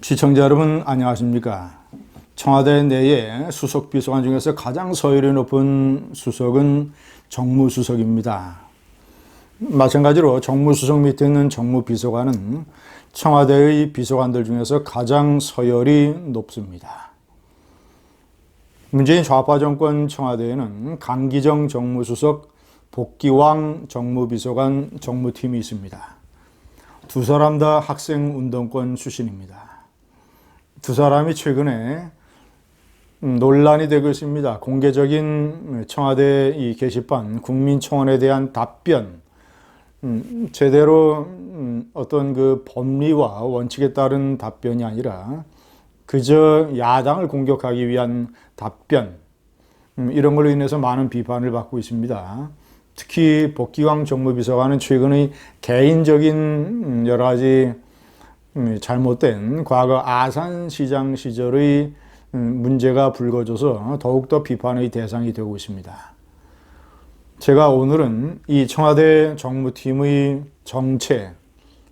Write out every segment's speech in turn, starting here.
시청자 여러분 안녕하십니까? 청와대 내에 수석 비서관 중에서 가장 서열이 높은 수석은 정무수석입니다. 마찬가지로 정무수석 밑에 있는 정무비서관은 청와대의 비서관들 중에서 가장 서열이 높습니다. 문재인 좌파 정권 청와대에는 강기정 정무수석, 복기왕 정무비서관 정무팀이 있습니다. 두 사람 다 학생운동권 출신입니다. 두 사람이 최근에 논란이 되고 있습니다. 공개적인 청와대 이 게시판 국민청원에 대한 답변, 제대로 어떤 그 법리와 원칙에 따른 답변이 아니라 그저 야당을 공격하기 위한 답변, 이런 걸로 인해서 많은 비판을 받고 있습니다. 특히 복기왕 정무비서관은 최근의 개인적인 여러 가지 잘못된 과거 아산시장 시절의 문제가 불거져서 더욱더 비판의 대상이 되고 있습니다. 제가 오늘은 이 청와대 정무팀의 정체,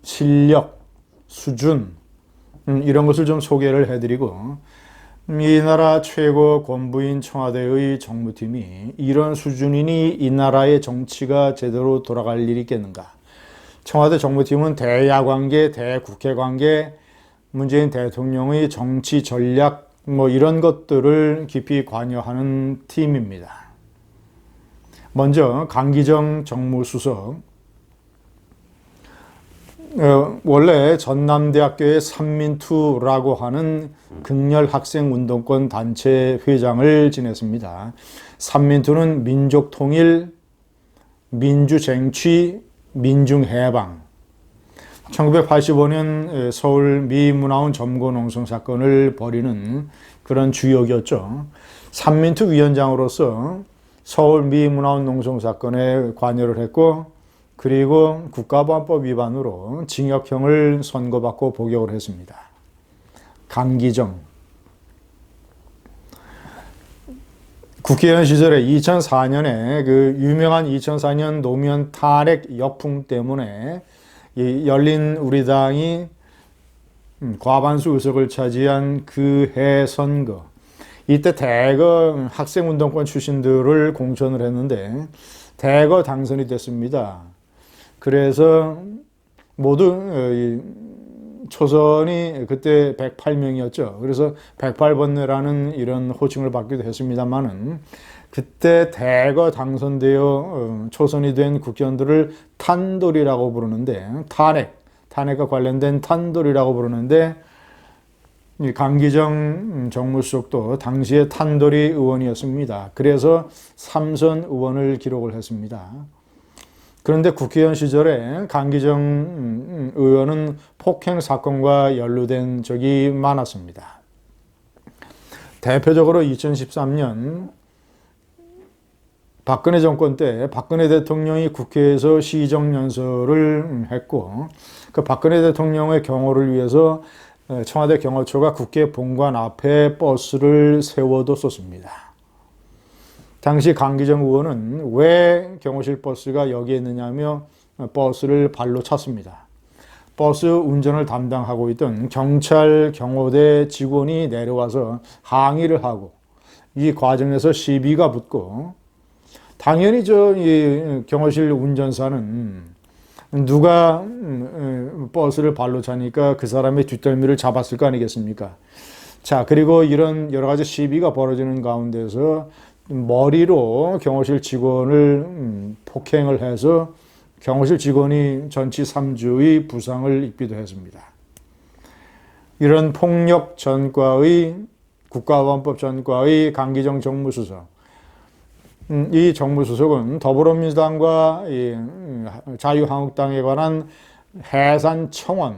실력, 수준, 이런 것을 좀 소개를 해드리고, 이 나라 최고 권부인 청와대의 정무팀이 이런 수준이니 이 나라의 정치가 제대로 돌아갈 일이 있겠는가? 청와대 정무팀은 대야관계, 대국회관계, 문재인 대통령의 정치 전략 이런 것들을 깊이 관여하는 팀입니다. 먼저 강기정 정무수석, 원래 전남대학교의 삼민투라고 하는 극렬 학생운동권 단체 회장을 지냈습니다. 삼민투는 민족통일, 민주쟁취, 민중해방. 1985년 서울 미문화원 점거농성 사건을 벌이는 그런 주역이었죠. 삼민투 위원장으로서 서울 미문화원 농성 사건에 관여를 했고, 그리고 국가보안법 위반으로 징역형을 선고받고 복역을 했습니다. 강기정. 국회의원 시절에 2004년에 그 유명한 2004년 노무현 탄핵 역풍 때문에 열린 우리당이 과반수 의석을 차지한 그 해 선거, 이때 대거 학생운동권 출신들을 공천을 했는데 대거 당선이 됐습니다. 그래서 모두 초선이 그때 108명이었죠. 그래서 108번뇌라는 이런 호칭을 받기도 했습니다만은, 그때 대거 당선되어 초선이 된 국회의원들을 탄돌이라고 부르는데, 탄핵과 관련된 탄돌이라고 부르는데, 이 강기정 정무수석도 당시에 탄돌이 의원이었습니다. 그래서 3선 의원을 기록을 했습니다. 그런데 국회의원 시절에 강기정 의원은 폭행 사건과 연루된 적이 많았습니다. 대표적으로 2013년 박근혜 정권 때 박근혜 대통령이 국회에서 시정연설을 했고, 그 박근혜 대통령의 경호를 위해서 청와대 경호처가 국회 본관 앞에 버스를 세워뒀었습니다. 당시 강기정 의원은 왜 경호실 버스가 여기에 있느냐며 버스를 발로 찼습니다. 버스 운전을 담당하고 있던 경찰 경호대 직원이 내려와서 항의를 하고, 이 과정에서 시비가 붙고, 당연히 이 경호실 운전사는 누가 버스를 발로 차니까 그 사람의 뒷덜미를 잡았을 거 아니겠습니까? 자, 그리고 이런 여러 가지 시비가 벌어지는 가운데서 머리로 경호실 직원을 폭행을 해서 경호실 직원이 전치 3주의 부상을 입기도 했습니다. 이런 폭력 전과의 국가보안법 전과의 강기정 정무수석, 이 정무수석은 더불어민주당과 자유한국당에 관한 해산 청원,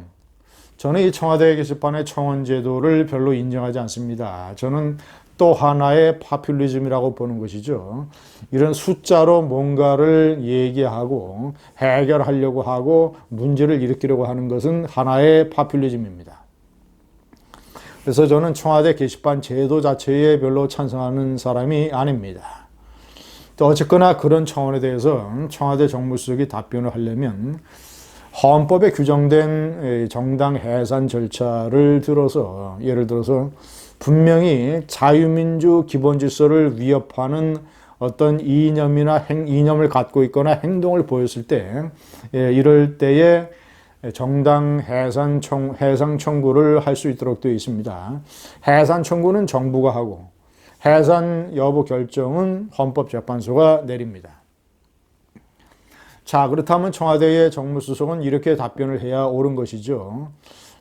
저는 이 청와대 게시판의 청원 제도를 별로 인정하지 않습니다. 저는 또 하나의 파퓰리즘이라고 보는 것이죠. 이런 숫자로 뭔가를 얘기하고 해결하려고 하고 문제를 일으키려고 하는 것은 하나의 파퓰리즘입니다. 그래서 저는 청와대 게시판 제도 자체에 별로 찬성하는 사람이 아닙니다. 또 어쨌거나 그런 청원에 대해서 청와대 정무수석이 답변을 하려면 헌법에 규정된 정당 해산 절차를 들어서 예를 들어서 분명히 자유민주 기본질서를 위협하는 어떤 이념을 갖고 있거나 행동을 보였을 때 이럴 때에 정당 해산 청구를 할 수 있도록 되어 있습니다. 해산 청구는 정부가 하고 해산 여부 결정은 헌법재판소가 내립니다. 자, 그렇다면 청와대의 정무수석은 이렇게 답변을 해야 옳은 것이죠.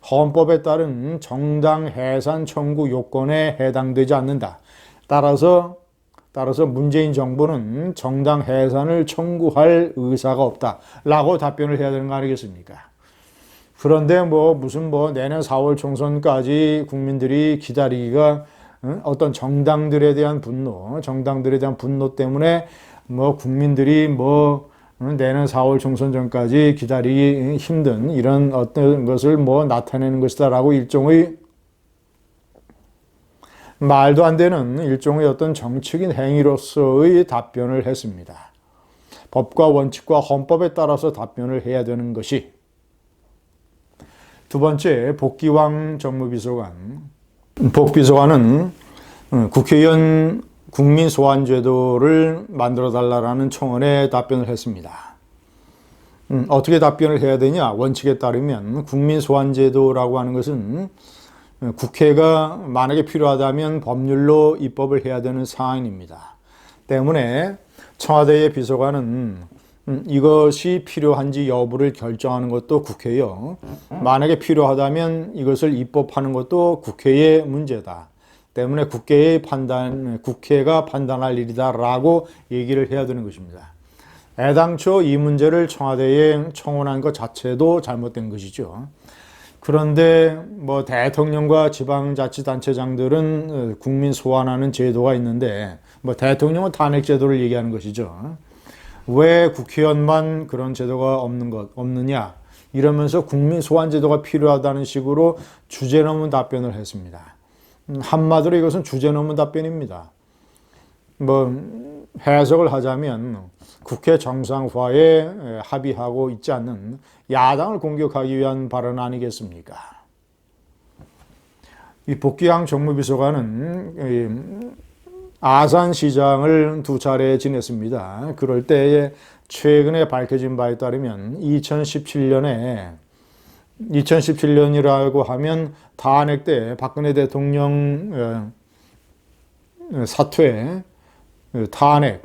헌법에 따른 정당 해산 청구 요건에 해당되지 않는다. 따라서 문재인 정부는 정당 해산을 청구할 의사가 없다라고 답변을 해야 되는 거 아니겠습니까? 그런데 무슨 내년 4월 총선까지 국민들이 기다리기가 어떤 정당들에 대한 분노 때문에 국민들이 내년 4월 총선 전까지 기다리기 힘든 이런 어떤 것을 나타내는 것이다라고 일종의 말도 안 되는 일종의 어떤 정치적인 행위로서의 답변을 했습니다. 법과 원칙과 헌법에 따라서 답변을 해야 되는 것이 두 번째, 복기왕 정무비서관. 복비서관은 국회의원 국민소환제도를 만들어달라는 청원에 답변을 했습니다. 어떻게 답변을 해야 되냐? 원칙에 따르면 국민소환제도라고 하는 것은 국회가 만약에 필요하다면 법률로 입법을 해야 되는 사안입니다. 때문에 청와대의 비서관은 이것이 필요한지 여부를 결정하는 것도 국회요. 만약에 필요하다면 이것을 입법하는 것도 국회의 문제다. 때문에 국회가 판단할 일이다라고 얘기를 해야 되는 것입니다. 애당초 이 문제를 청와대에 청원한 것 자체도 잘못된 것이죠. 그런데 대통령과 지방자치단체장들은 국민 소환하는 제도가 있는데 대통령은 탄핵 제도를 얘기하는 것이죠. 왜 국회의원만 그런 제도가 없느냐 이러면서 국민 소환 제도가 필요하다는 식으로 주제넘은 답변을 했습니다. 한마디로 이것은 주제넘은 답변입니다. 해석을 하자면 국회 정상화에 합의하고 있지 않는 야당을 공격하기 위한 발언 아니겠습니까? 이 복기왕 정무비서관은 아산시장을 2차례 지냈습니다. 그럴 때에 최근에 밝혀진 바에 따르면 2017년이라고 하면 탄핵 때 박근혜 대통령 사퇴, 탄핵,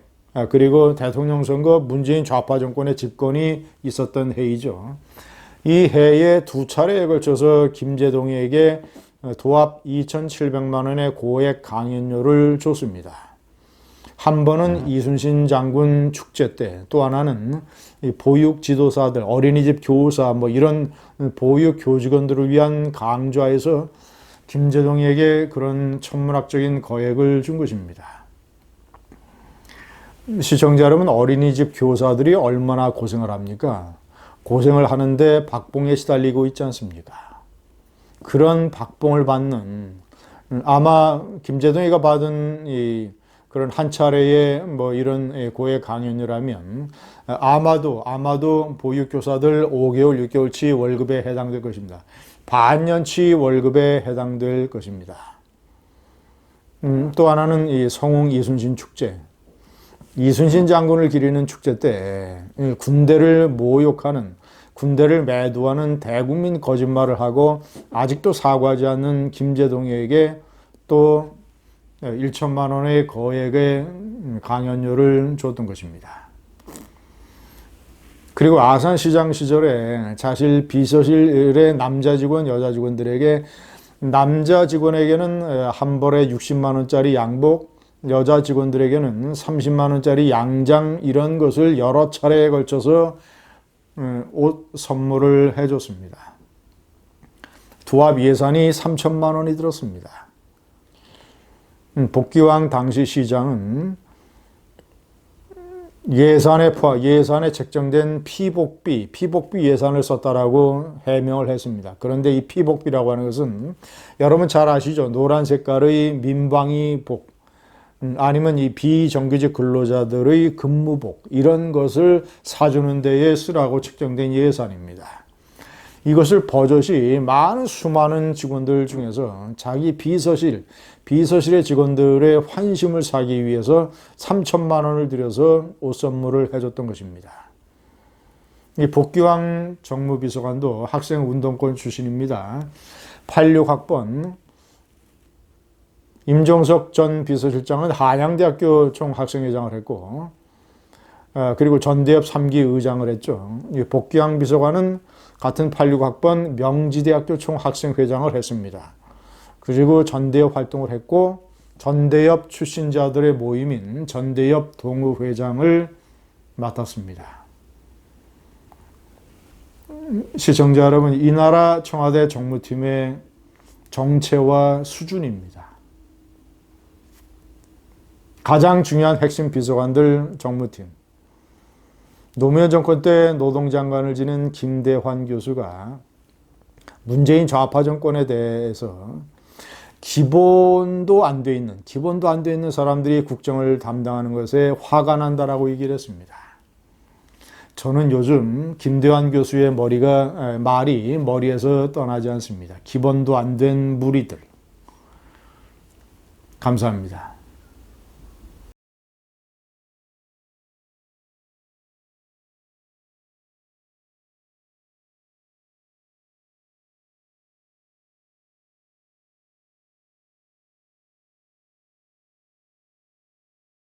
그리고 대통령 선거 문재인 좌파 정권의 집권이 있었던 해이죠. 이 해에 2차례에 걸쳐서 김제동에게 도합 2,700만 원의 고액 강연료를 줬습니다. 한 번은 이순신 장군 축제 때, 또 하나는 보육 지도사들, 어린이집 교사, 이런 보육 교직원들을 위한 강좌에서 김제동에게 그런 천문학적인 거액을 준 것입니다. 시청자 여러분, 어린이집 교사들이 얼마나 고생을 합니까? 고생을 하는데 박봉에 시달리고 있지 않습니까? 그런 박봉을 받는, 아마 김제동이가 받은 그런 한 차례의 이런 고액 강연료라면 아마도 보육교사들 5개월, 6개월치 월급에 해당될 것입니다. 반년치 월급에 해당될 것입니다. 또 하나는 이 성웅 이순신 축제. 이순신 장군을 기리는 축제 때 군대를 모욕하는, 군대를 매도하는 대국민 거짓말을 하고 아직도 사과하지 않는 김제동에게 또 1천만 원의 거액의 강연료를 줬던 것입니다. 그리고 아산시장 시절에 사실 비서실의 남자 직원, 여자 직원들에게, 남자 직원에게는 한 벌에 60만 원짜리 양복, 여자 직원들에게는 30만 원짜리 양장, 이런 것을 여러 차례에 걸쳐서 옷 선물을 해줬습니다. 도합 예산이 3천만 원이 들었습니다. 복기왕 당시 시장은 예산에 책정된 피복비 예산을 썼다라고 해명을 했습니다. 그런데 이 피복비라고 하는 것은 여러분 잘 아시죠? 노란 색깔의 민방위 복, 아니면 이 비정규직 근로자들의 근무복 이런 것을 사주는 데에 쓰라고 책정된 예산입니다. 이것을 버젓이 많은 수많은 직원들 중에서 자기 비서실의 직원들의 환심을 사기 위해서 3천만 원을 들여서 옷 선물을 해줬던 것입니다. 이 복귀왕 정무비서관도 학생 운동권 출신입니다. 86학번 임종석 전 비서실장은 한양대학교 총학생회장을 했고, 그리고 전대협 3기 의장을 했죠. 복귀왕 비서관은 같은 86학번 명지대학교 총학생회장을 했습니다. 그리고 전대협 활동을 했고, 전대협 출신자들의 모임인 전대협 동호회장을 맡았습니다. 시청자 여러분, 이 나라 청와대 정무팀의 정체와 수준입니다. 가장 중요한 핵심 비서관들 정무팀. 노무현 정권 때 노동장관을 지낸 김대환 교수가 문재인 좌파 정권에 대해서 기본도 안 돼 있는 사람들이 국정을 담당하는 것에 화가 난다라고 얘기를 했습니다. 저는 요즘 김대환 교수의 말이 머리에서 떠나지 않습니다. 기본도 안 된 무리들. 감사합니다.